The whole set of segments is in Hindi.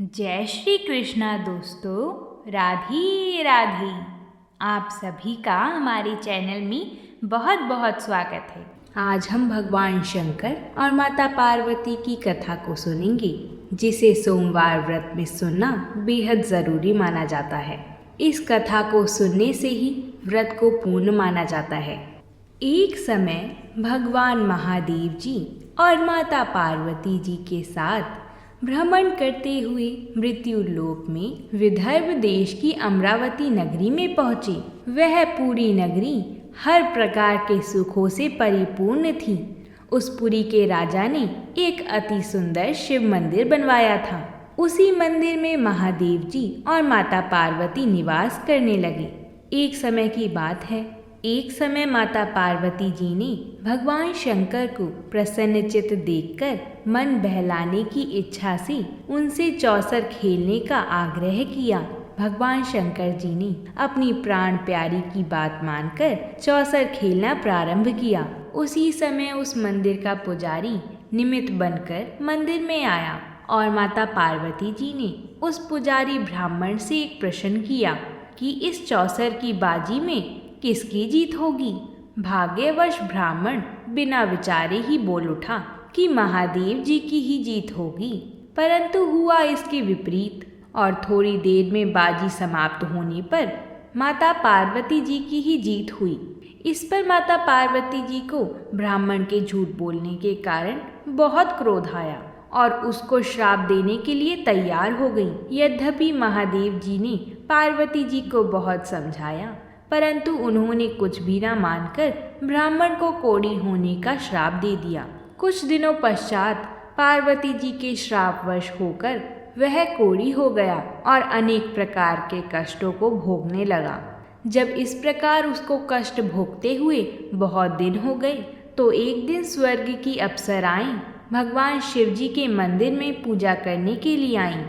जय श्री कृष्णा दोस्तों, राधे राधे। आप सभी का हमारे चैनल में बहुत बहुत स्वागत है। आज हम भगवान शंकर और माता पार्वती की कथा को सुनेंगे, जिसे सोमवार व्रत में सुनना बेहद ज़रूरी माना जाता है। इस कथा को सुनने से ही व्रत को पूर्ण माना जाता है। एक समय भगवान महादेव जी और माता पार्वती जी के साथ भ्रमण करते हुए मृत्यु लोक में विदर्भ देश की अमरावती नगरी में पहुँचे। वह पूरी नगरी हर प्रकार के सुखों से परिपूर्ण थी। उस पुरी के राजा ने एक अति सुंदर शिव मंदिर बनवाया था। उसी मंदिर में महादेव जी और माता पार्वती निवास करने लगे। एक समय की बात है, एक समय माता पार्वती जी ने भगवान शंकर को प्रसन्नचित्त देखकर मन बहलाने की इच्छा से उनसे चौसर खेलने का आग्रह किया। भगवान शंकर जी ने अपनी प्राण प्यारी की बात मानकर चौसर खेलना प्रारंभ किया। उसी समय उस मंदिर का पुजारी निमित्त बनकर मंदिर में आया और माता पार्वती जी ने उस पुजारी ब्राह्मण से एक प्रश्न किया कि इस चौसर की बाजी में किसकी जीत होगी। भाग्यवश ब्राह्मण बिना विचारे ही बोल उठा कि महादेव जी की ही जीत होगी। परंतु हुआ इसके विपरीत और थोड़ी देर में बाजी समाप्त होने पर माता पार्वती जी की ही जीत हुई। इस पर माता पार्वती जी को ब्राह्मण के झूठ बोलने के कारण बहुत क्रोध आया और उसको श्राप देने के लिए तैयार हो गई। यद्यपि महादेव जी ने पार्वती जी को बहुत समझाया, परंतु उन्होंने कुछ भी न मानकर ब्राह्मण को कोढ़ी होने का श्राप दे दिया। कुछ दिनों पश्चात पार्वती जी के श्रापवश होकर वह कोढ़ी हो गया और अनेक प्रकार के कष्टों को भोगने लगा। जब इस प्रकार उसको कष्ट भोगते हुए बहुत दिन हो गए, तो एक दिन स्वर्ग की अप्सराएं भगवान शिव जी के मंदिर में पूजा करने के लिए आईं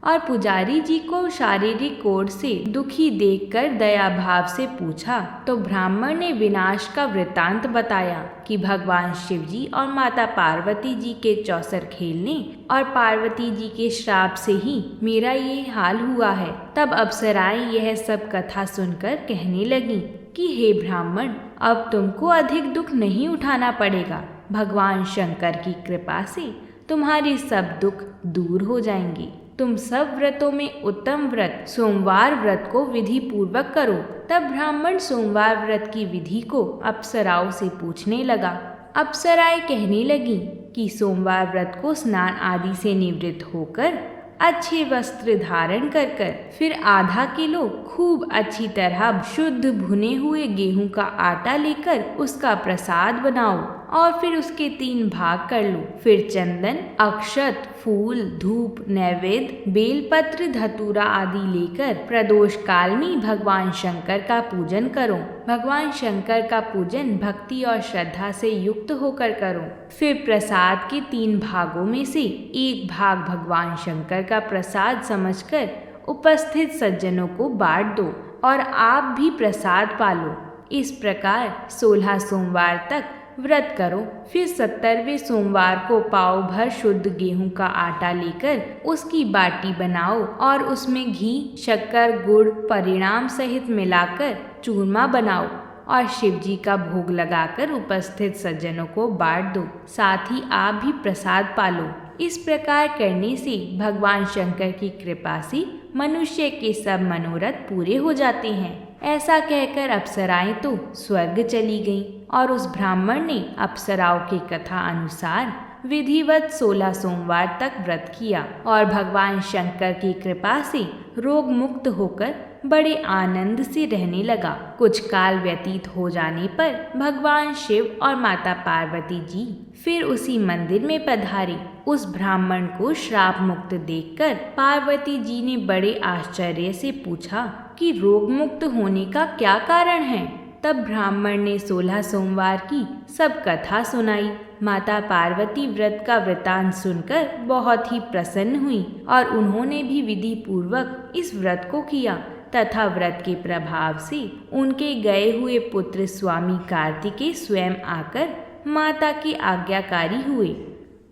और पुजारी जी को शारीरिक कोढ़ से दुखी देखकर दया भाव से पूछा, तो ब्राह्मण ने विनाश का वृत्तांत बताया कि भगवान शिव जी और माता पार्वती जी के चौसर खेलने और पार्वती जी के श्राप से ही मेरा ये हाल हुआ है। तब अप्सराएं यह सब कथा सुनकर कहने लगी कि हे ब्राह्मण, अब तुमको अधिक दुख नहीं उठाना पड़ेगा। भगवान शंकर की कृपा से तुम्हारे सब दुख दूर हो जाएंगे। तुम सब व्रतों में उत्तम व्रत सोमवार व्रत को विधि पूर्वक करो। तब ब्राह्मण सोमवार व्रत की विधि को अप्सराओं से पूछने लगा। अप्सराएं कहने लगी कि सोमवार व्रत को स्नान आदि से निवृत्त होकर अच्छे वस्त्र धारण कर फिर आधा किलो खूब अच्छी तरह शुद्ध भुने हुए गेहूं का आटा लेकर उसका प्रसाद बनाओ और फिर उसके 3 भाग कर लो। फिर चंदन, अक्षत, फूल, धूप, नैवेद्य, बेलपत्र, धतूरा आदि लेकर प्रदोष काल में भगवान शंकर का पूजन करो। भगवान शंकर का पूजन भक्ति और श्रद्धा से युक्त होकर करो। फिर प्रसाद के 3 भागों में से एक भाग भगवान शंकर का प्रसाद समझकर उपस्थित सज्जनों को बांट दो और आप भी प्रसाद पालो। इस प्रकार 16 सोमवार तक व्रत करो। फिर 17वें सोमवार को पाव भर शुद्ध गेहूं का आटा लेकर उसकी बाटी बनाओ और उसमें घी, शक्कर, गुड़ परिणाम सहित मिलाकर चूरमा बनाओ और शिव जी का भोग लगाकर उपस्थित सज्जनों को बांट दो। साथ ही आप भी प्रसाद पालो। इस प्रकार करने से भगवान शंकर की कृपा से मनुष्य के सब मनोरथ पूरे हो जाते हैं। ऐसा कहकर अप्सराएं तो स्वर्ग चली गईं और उस ब्राह्मण ने अप्सराओं की कथा अनुसार विधिवत 16 सोमवार तक व्रत किया और भगवान शंकर की कृपा से रोग मुक्त होकर बड़े आनंद से रहने लगा। कुछ काल व्यतीत हो जाने पर भगवान शिव और माता पार्वती जी फिर उसी मंदिर में पधारे। उस ब्राह्मण को श्राप मुक्त देखकर पार्वती जी ने बड़े आश्चर्य से पूछा कि रोग मुक्त होने का क्या कारण है। तब ब्राह्मण ने 16 सोमवार की सब कथा सुनाई। माता पार्वती व्रत का वृतांत सुनकर बहुत ही प्रसन्न हुई और उन्होंने भी विधि पूर्वक इस व्रत को किया तथा व्रत के प्रभाव से उनके गए हुए पुत्र स्वामी कार्तिकेय स्वयं आकर माता के आज्ञाकारी हुए।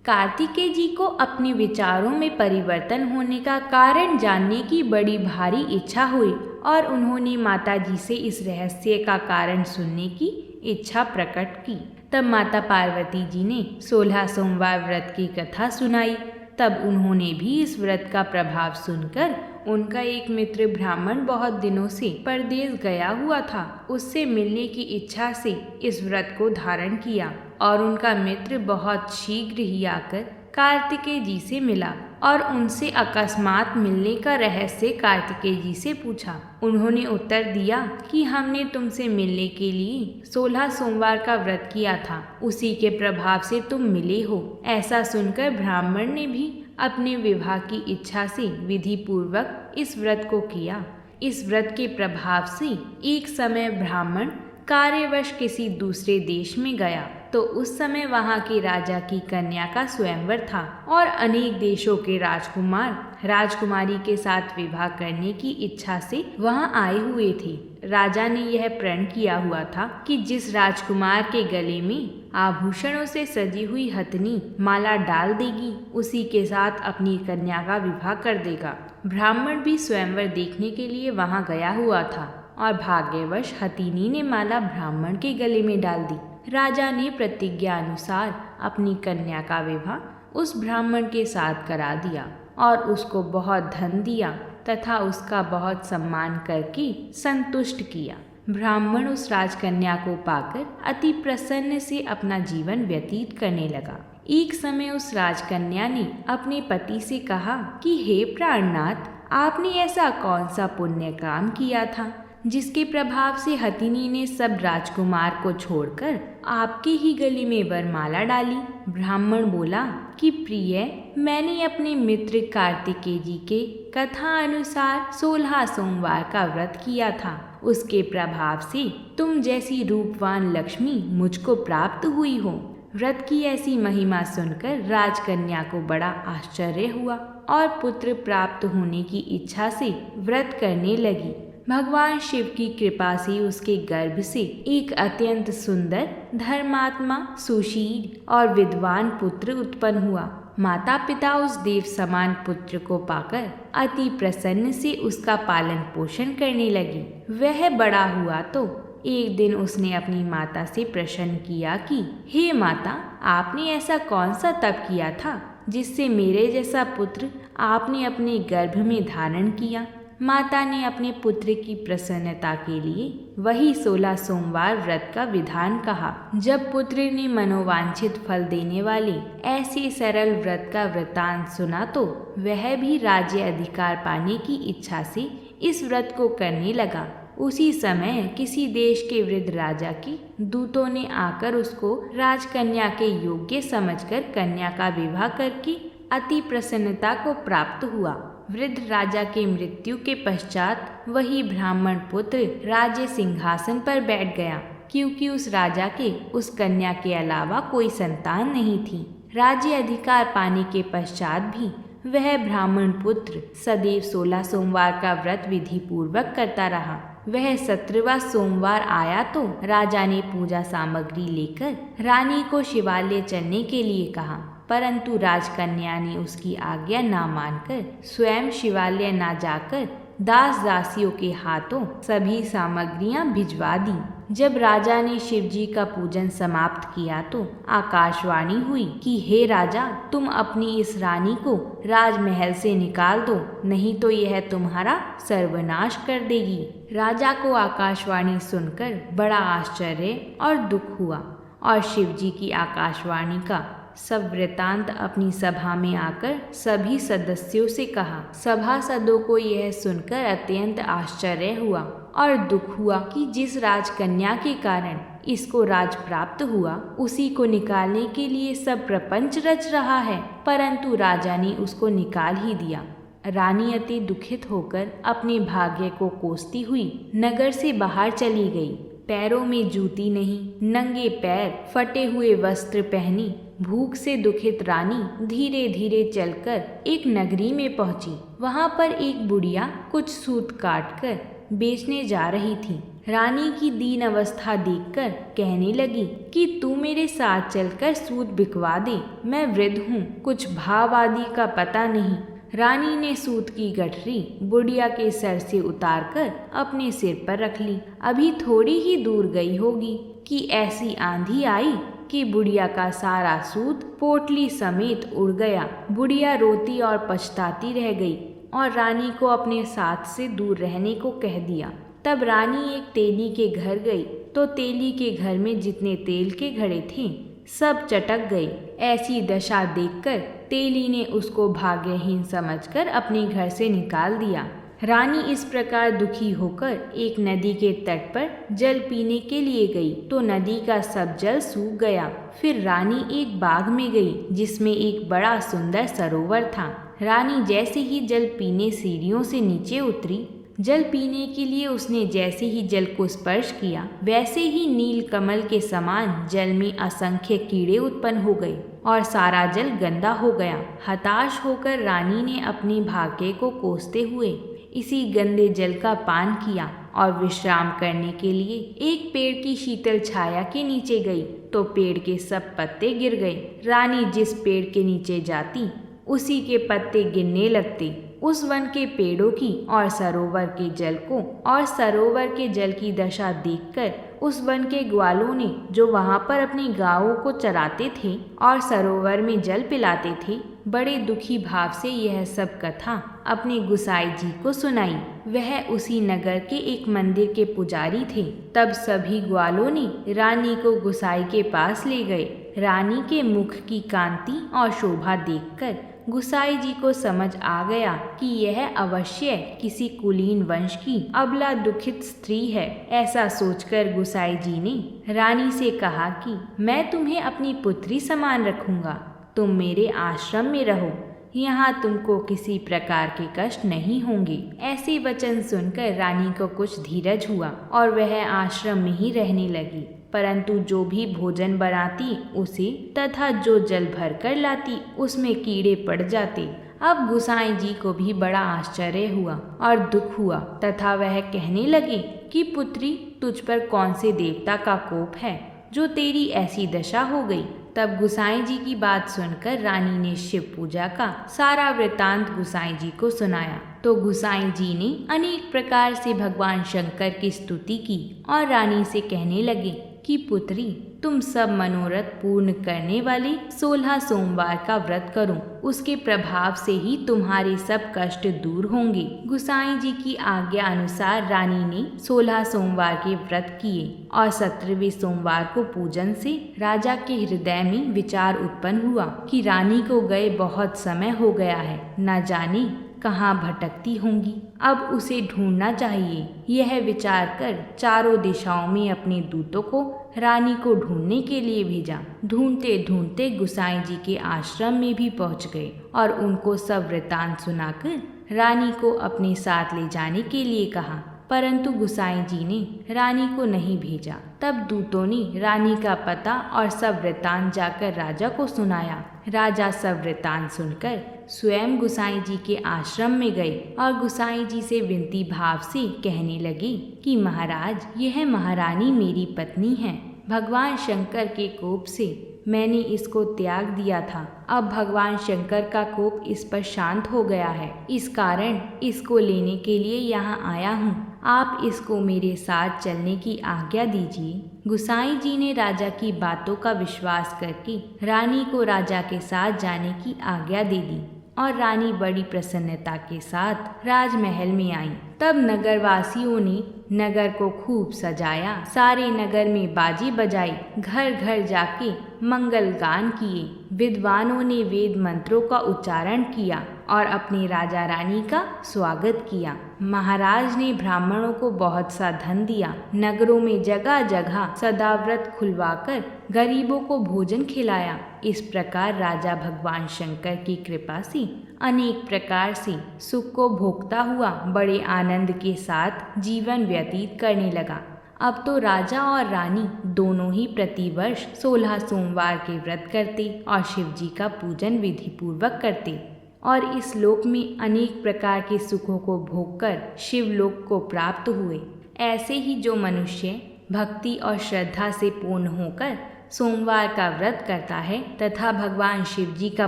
कार्तिकेय जी को अपने विचारों में परिवर्तन होने का कारण जानने की बड़ी भारी इच्छा हुई और उन्होंने माता जी से इस रहस्य का कारण सुनने की इच्छा प्रकट की। तब माता पार्वती जी ने 16 सोमवार व्रत की कथा सुनाई। तब उन्होंने भी इस व्रत का प्रभाव सुनकर उनका एक मित्र ब्राह्मण बहुत दिनों से परदेश गया हुआ था, उससे मिलने की इच्छा से इस व्रत को धारण किया और उनका मित्र बहुत शीघ्र ही आकर कार्तिकेय जी से मिला और उनसे अकस्मात मिलने का रहस्य कार्तिकेय जी से पूछा। उन्होंने उत्तर दिया कि हमने तुमसे मिलने के लिए 16 सोमवार का व्रत किया था, उसी के प्रभाव से तुम मिले हो। ऐसा सुनकर ब्राह्मण ने भी अपने विवाह की इच्छा से विधि पूर्वक इस व्रत को किया। इस व्रत के प्रभाव से एक समय ब्राह्मण कार्यवश किसी दूसरे देश में गया तो उस समय वहां के राजा की कन्या का स्वयंवर था और अनेक देशों के राजकुमार राजकुमारी के साथ विवाह करने की इच्छा से वहां आए हुए थे। राजा ने यह प्रण किया हुआ था कि जिस राजकुमार के गले में आभूषणों से सजी हुई हथनी माला डाल देगी, उसी के साथ अपनी कन्या का विवाह कर देगा। ब्राह्मण भी स्वयंवर देखने के लिए वहां गया हुआ था और भाग्यवश हथिनी ने माला ब्राह्मण के गले में डाल दी। राजा ने प्रतिज्ञा अनुसार अपनी कन्या का विवाह उस ब्राह्मण के साथ करा दिया और उसको बहुत धन दिया तथा उसका बहुत सम्मान करके संतुष्ट किया। ब्राह्मण उस राजकन्या को पाकर अति प्रसन्न से अपना जीवन व्यतीत करने लगा। एक समय उस राजकन्या ने अपने पति से कहा कि हे प्राणनाथ, आपने ऐसा कौन सा पुण्य काम किया था जिसके प्रभाव से हथिनी ने सब राजकुमार को छोड़कर आपके ही गले में वरमाला डाली। ब्राह्मण बोला कि प्रिय, मैंने अपने मित्र कार्तिकेय जी के कथा अनुसार 16 सोमवार का व्रत किया था। उसके प्रभाव से तुम जैसी रूपवान लक्ष्मी मुझको प्राप्त हुई हो। व्रत की ऐसी महिमा सुनकर राजकन्या को बड़ा आश्चर्य हुआ और पुत्र प्राप्त होने की इच्छा से व्रत करने लगी। भगवान शिव की कृपा से उसके गर्भ से एक अत्यंत सुंदर, धर्मात्मा, सुशील और विद्वान पुत्र उत्पन्न हुआ। माता पिता उस देव समान पुत्र को पाकर अति प्रसन्न से उसका पालन पोषण करने लगी। वह बड़ा हुआ तो एक दिन उसने अपनी माता से प्रश्न किया कि हे माता, आपने ऐसा कौन सा तप किया था जिससे मेरे जैसा पुत्र आपने अपने गर्भ में धारण किया। माता ने अपने पुत्र की प्रसन्नता के लिए वही 16 सोमवार व्रत का विधान कहा। जब पुत्र ने मनोवांछित फल देने वाले ऐसे सरल व्रत का वृतांत सुना तो वह भी राज्य अधिकार पाने की इच्छा से इस व्रत को करने लगा। उसी समय किसी देश के वृद्ध राजा के दूतों ने आकर उसको राजकन्या के योग्य समझकर कन्या का विवाह करके अति प्रसन्नता को प्राप्त हुआ। वृद्ध राजा के मृत्यु के पश्चात वही ब्राह्मण पुत्र राज्य सिंहासन पर बैठ गया, क्योंकि उस राजा के उस कन्या के अलावा कोई संतान नहीं थी। राज्य अधिकार पाने के पश्चात भी वह ब्राह्मण पुत्र सदैव 16 सोमवार का व्रत विधि पूर्वक करता रहा। वह 17वां सोमवार आया तो राजा ने पूजा सामग्री लेकर रानी को शिवालय चलने के लिए कहा, परंतु राजकन्या ने उसकी आज्ञा ना मानकर स्वयं शिवालय ना जाकर दास दासियों के हाथों सभी सामग्रियां भिजवा दी। जब राजा ने शिव जी का पूजन समाप्त किया तो आकाशवाणी हुई कि हे राजा, तुम अपनी इस रानी को राजमहल से निकाल दो, नहीं तो यह तुम्हारा सर्वनाश कर देगी। राजा को आकाशवाणी सुनकर बड़ा आश्चर्य और दुख हुआ और शिव जी की आकाशवाणी का सब वृतांत अपनी सभा में आकर सभी सदस्यों से कहा। सभासदों को यह सुनकर अत्यंत आश्चर्य हुआ और दुख हुआ कि जिस राजकन्या के कारण इसको राज प्राप्त हुआ, उसी को निकालने के लिए सब प्रपंच रच रहा है, परंतु राजा ने उसको निकाल ही दिया। रानी अति दुखित होकर अपने भाग्य को कोसती हुई नगर से बाहर चली गई। पैरों में जूती नहीं, नंगे पैर, फटे हुए वस्त्र पहनी भूख से दुखित रानी धीरे धीरे चलकर एक नगरी में पहुंची। वहां पर एक बुढ़िया कुछ सूत काट कर बेचने जा रही थी। रानी की दीन अवस्था देखकर कहने लगी कि तू मेरे साथ चलकर सूत बिकवा दे, मैं वृद्ध हूँ, कुछ भाव आदि का पता नहीं। रानी ने सूत की गठरी बुढ़िया के सर से उतारकर अपने सिर पर रख ली। अभी थोड़ी ही दूर गई होगी कि ऐसी आंधी आई कि बुढ़िया का सारा सूत पोटली समेत उड़ गया। बुढ़िया रोती और पछताती रह गई और रानी को अपने साथ से दूर रहने को कह दिया। तब रानी एक तेली के घर गई तो तेली के घर में जितने तेल के घड़े थे सब चटक गए। ऐसी दशा देखकर तेली ने उसको भाग्यहीन समझकर अपने घर से निकाल दिया। रानी इस प्रकार दुखी होकर एक नदी के तट पर जल पीने के लिए गई तो नदी का सब जल सूख गया। फिर रानी एक बाग में गई जिसमें एक बड़ा सुंदर सरोवर था। रानी जैसे ही जल पीने सीढ़ियों से नीचे उतरी, जल पीने के लिए उसने जैसे ही जल को स्पर्श किया वैसे ही नील कमल के समान जल में असंख्य कीड़े उत्पन्न हो गए और सारा जल गंदा हो गया। हताश होकर रानी ने अपने भाग्य को कोसते हुए इसी गंदे जल का पान किया और विश्राम करने के लिए एक पेड़ की शीतल छाया के नीचे गई तो पेड़ के सब पत्ते गिर गए। रानी जिस पेड़ के नीचे जाती उसी के पत्ते गिरने लगते। उस वन के पेड़ों की और सरोवर के जल को और सरोवर के जल की दशा देखकर उस वन के ग्वालों ने, जो वहां पर अपनी गायों को चराते थे और सरोवर में जल पिलाते थे, बड़े दुखी भाव से यह सब कथा अपने गुसाई जी को सुनाई। वह उसी नगर के एक मंदिर के पुजारी थे। तब सभी ग्वालों ने रानी को गुसाई के पास ले गए। रानी के मुख की कांति और शोभा देखकर गुसाई जी को समझ आ गया कि यह अवश्य किसी कुलीन वंश की अबला दुखित स्त्री है। ऐसा सोचकर गुसाई जी ने रानी से कहा कि मैं तुम्हें अपनी पुत्री समान रखूंगा, तुम मेरे आश्रम में रहो, यहाँ तुमको किसी प्रकार के कष्ट नहीं होंगे। ऐसे वचन सुनकर रानी को कुछ धीरज हुआ और वह आश्रम में ही रहने लगी। परंतु जो भी भोजन बनाती उसे तथा जो जल भर कर लाती उसमें कीड़े पड़ जाते। अब गुसाई जी को भी बड़ा आश्चर्य हुआ और दुख हुआ तथा वह कहने लगे कि पुत्री, तुझ पर कौन से देवता का कोप है जो तेरी ऐसी दशा हो गई। तब गुसाई जी की बात सुनकर रानी ने शिव पूजा का सारा वृतांत गुसाई जी को सुनाया। तो गुसाई जी ने अनेक प्रकार से भगवान शंकर की स्तुति की और रानी से कहने लगे कि पुत्री, तुम सब मनोरथ पूर्ण करने वाले 16 सोमवार का व्रत करो, उसके प्रभाव से ही तुम्हारे सब कष्ट दूर होंगे। गुसाई जी की आज्ञा अनुसार रानी ने 16 सोमवार के व्रत किए और 17वें सोमवार को पूजन से राजा के हृदय में विचार उत्पन्न हुआ कि रानी को गए बहुत समय हो गया है, न जाने कहाँ भटकती होंगी, अब उसे ढूंढना चाहिए। यह विचार कर चारों दिशाओं में अपने दूतों को रानी को ढूंढने के लिए भेजा। ढूंढते ढूंढते गुसाई जी के आश्रम में भी पहुंच गए और उनको सब वृतांत सुनाकर रानी को अपने साथ ले जाने के लिए कहा। परंतु गुसाई जी ने रानी को नहीं भेजा। तब दूतों ने रानी का पता और सब वृतांत जाकर राजा को सुनाया। राजा सब वृतांत सुनकर स्वयं गुसाई जी के आश्रम में गए और गुसाई जी से विनती भाव से कहने लगे कि महाराज, यह महारानी मेरी पत्नी है। भगवान शंकर के कोप से मैंने इसको त्याग दिया था। अब भगवान शंकर का कोप इस पर शांत हो गया है, इस कारण इसको लेने के लिए यहाँ आया हूँ। आप इसको मेरे साथ चलने की आज्ञा दीजिए। गुसाई जी ने राजा की बातों का विश्वास करके रानी को राजा के साथ जाने की आज्ञा दे दी और रानी बड़ी प्रसन्नता के साथ राजमहल में आई। तब नगरवासियों ने नगर को खूब सजाया, सारे नगर में बाजी बजाई, घर घर जाके मंगल गान किए। विद्वानों ने वेद मंत्रों का उच्चारण किया और अपने राजा रानी का स्वागत किया। महाराज ने ब्राह्मणों को बहुत सा धन दिया। नगरों में जगह जगह सदाव्रत खुलवाकर गरीबों को भोजन खिलाया। इस प्रकार राजा भगवान शंकर की कृपा से अनेक प्रकार से सुख को भोगता हुआ बड़े आनंद के साथ जीवन व्यतीत करने लगा। अब तो राजा और रानी दोनों ही प्रतिवर्ष 16 सोमवार के व्रत करते और शिव जी का पूजन विधि पूर्वक करते और इस लोक में अनेक प्रकार के सुखों को भोगकर शिवलोक को प्राप्त हुए। ऐसे ही जो मनुष्य भक्ति और श्रद्धा से पूर्ण होकर सोमवार का व्रत करता है तथा भगवान शिव जी का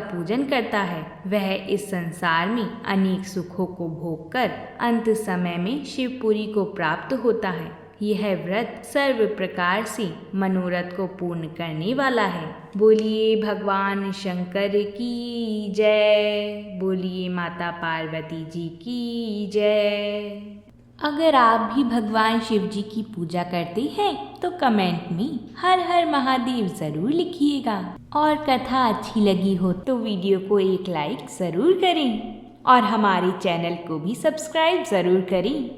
पूजन करता है, वह इस संसार में अनेक सुखों को भोग कर अंत समय में शिवपुरी को प्राप्त होता है। यह व्रत सर्व प्रकार से मनोरथ को पूर्ण करने वाला है। बोलिए भगवान शंकर की जय, बोलिए माता पार्वती जी की जय। अगर आप भी भगवान शिव जी की पूजा करते हैं तो कमेंट में हर हर महादेव ज़रूर लिखिएगा। और कथा अच्छी लगी हो तो वीडियो को एक लाइक ज़रूर करें और हमारे चैनल को भी सब्सक्राइब ज़रूर करें।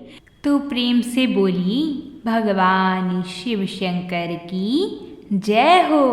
तो प्रेम से बोलिए भगवान शिव शंकर की जय हो।